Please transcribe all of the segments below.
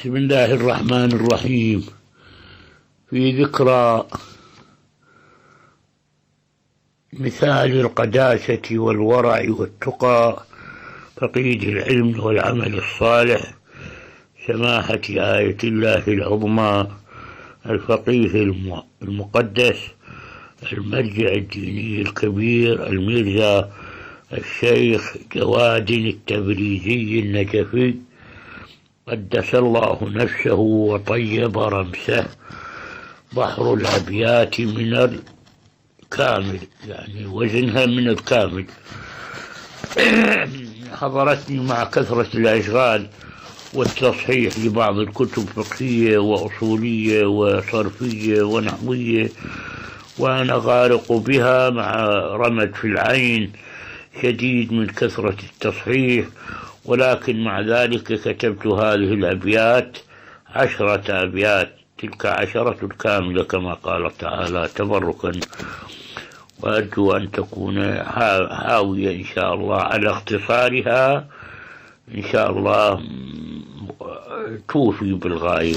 بسم الله الرحمن الرحيم. في ذكرى مثال القداسة والورع والتقى فقيد العلم والعمل الصالح، سماحة آية الله العظمى الفقيه المقدس المرجع الديني الكبير الميرزا الشيخ جواد التبريزي النجفي قدس الله نفسه وطيب رمسه. بحر الأبيات من الكامل، يعني وزنها من الكامل. حضرتني مع كثرة الأشغال والتصحيح لبعض الكتب فقهية وأصولية وصرفية ونحوية، وأنا غارق بها مع رمد في العين شديد من كثرة التصحيح، ولكن مع ذلك كتبت هذه الأبيات 10 أبيات، تلك 10 كاملة كما قال تعالى تبركا، وأرجو أن تكون حاوية إن شاء الله على اختصارها، إن شاء الله توفي بالغاية.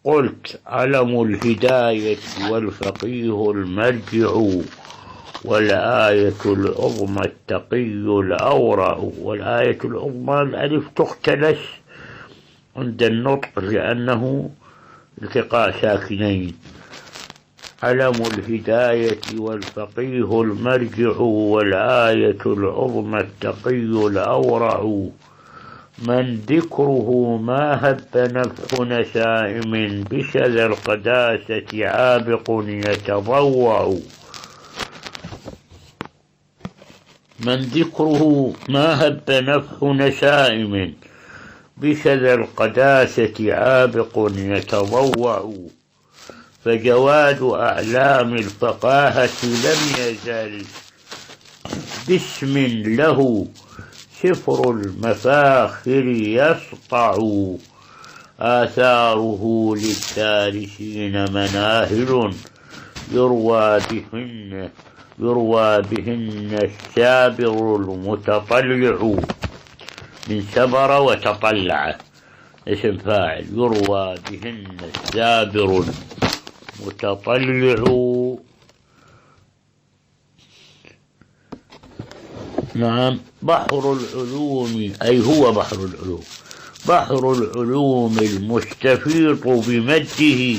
قلت: علم الهداية والفقيه المرجع، والآية العظمى التقي الأورع. والآية العظمى الألف تختلس عند النطق لأنه التقاء ساكنين. علم الهداية والفقيه المرجع، والآية العظمى التقي الأورع. من ذكره ما هب نفح نسائم، بشذا القداسة عابق يتضوع. من ذكره ما هب نفح نسائم، بشذا القداسة عابق يتضوع. فجواد أعلام الفقاهة لم يزل، باسم له سفر المفاخر يسطع. آثاره للدارسين مناهل، يروى بهن السابر المتطلع. من سبر وتطلع اسم فاعل، يروى بهن السابر المتطلع. نعم. بحر العلوم، أي هو بحر العلوم، بحر العلوم المستفيض بمده،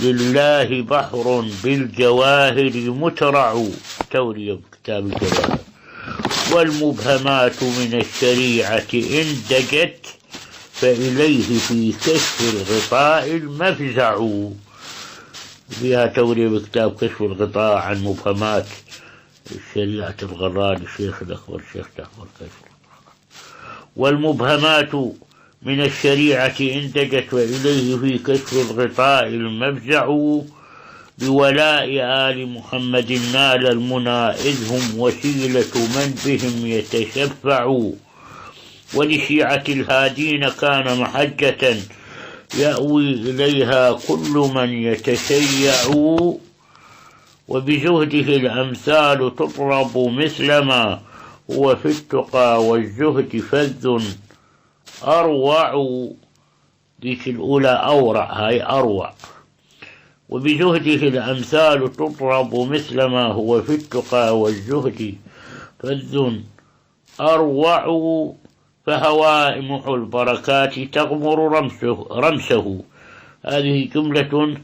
لله بحر بالجواهر مترع. تورية كتاب الجواهر. والمبهمات من الشريعة إن دجت، فإليه في كشف الغطاء المفزع. فيها تورية بكتاب كشف الغطاء عن مبهمات الشريعة الغراد الشيخ الأكبر الشيخ جعفر كشف. والمبهمات من الشريعة انتجت، وإليه في كشف الغطاء المفزع. بولاء آل محمد نال المنى، إذ هم وسيلة من بهم يتشفع. ولشيعة الهادين كان محجة، يأوي إليها كل من يتشيع. وبزهده الأمثال تطرب، مثلما هو في التقى والزهد فذ أروع. ذيك الأولى أورع، هاي أروع. وبزهده الأمثال تطرب، مثلما هو في التقى والزهد فذ أروع. فهوائمح البركات تغمر رمسه. هذه جملة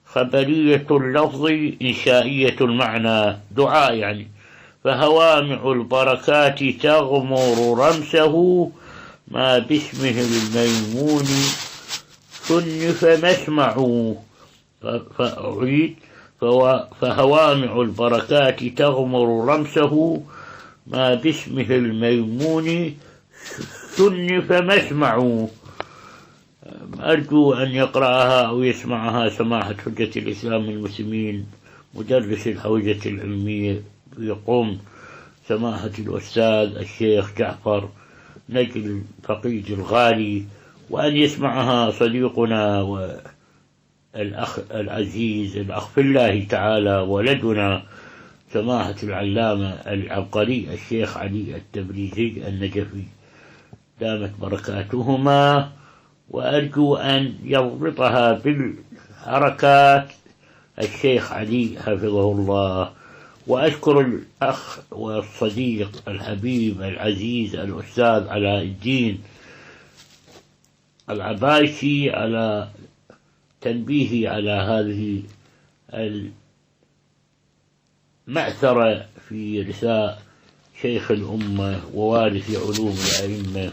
خبرية اللفظ إنشائية المعنى، دعاء يعني. فهوامع البركات تغمر رمسه، ما باسمه الميمون صنف مسمع. فأعيد: فهوامع البركات تغمر رمسه، ما باسمه الميمون صنف مسمع. أرجو أن يقرأها أو يسمعها سماحة حجة الإسلام المسلمين مدرس الحوزة العلمية يقوم سماحة الأستاذ الشيخ جعفر نجل فقيد الغالي، وأن يسمعها صديقنا والأخ العزيز الأخ في الله تعالى ولدنا سماحة العلامة العبقري الشيخ علي التبريزي النجفي، دامت بركاتهما وأرجو أن يضبطها بالحركات الشيخ علي حفظه الله. وأشكر الأخ والصديق الحبيب العزيز الأستاذ علاء الدين العبايشي على تنبيهي على هذه المأثرة في رثاء شيخ الأمة ووارث علوم الأئمة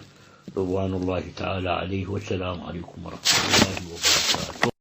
رضوان الله تعالى عليه. والسلام عليكم ورحمة الله وبركاته.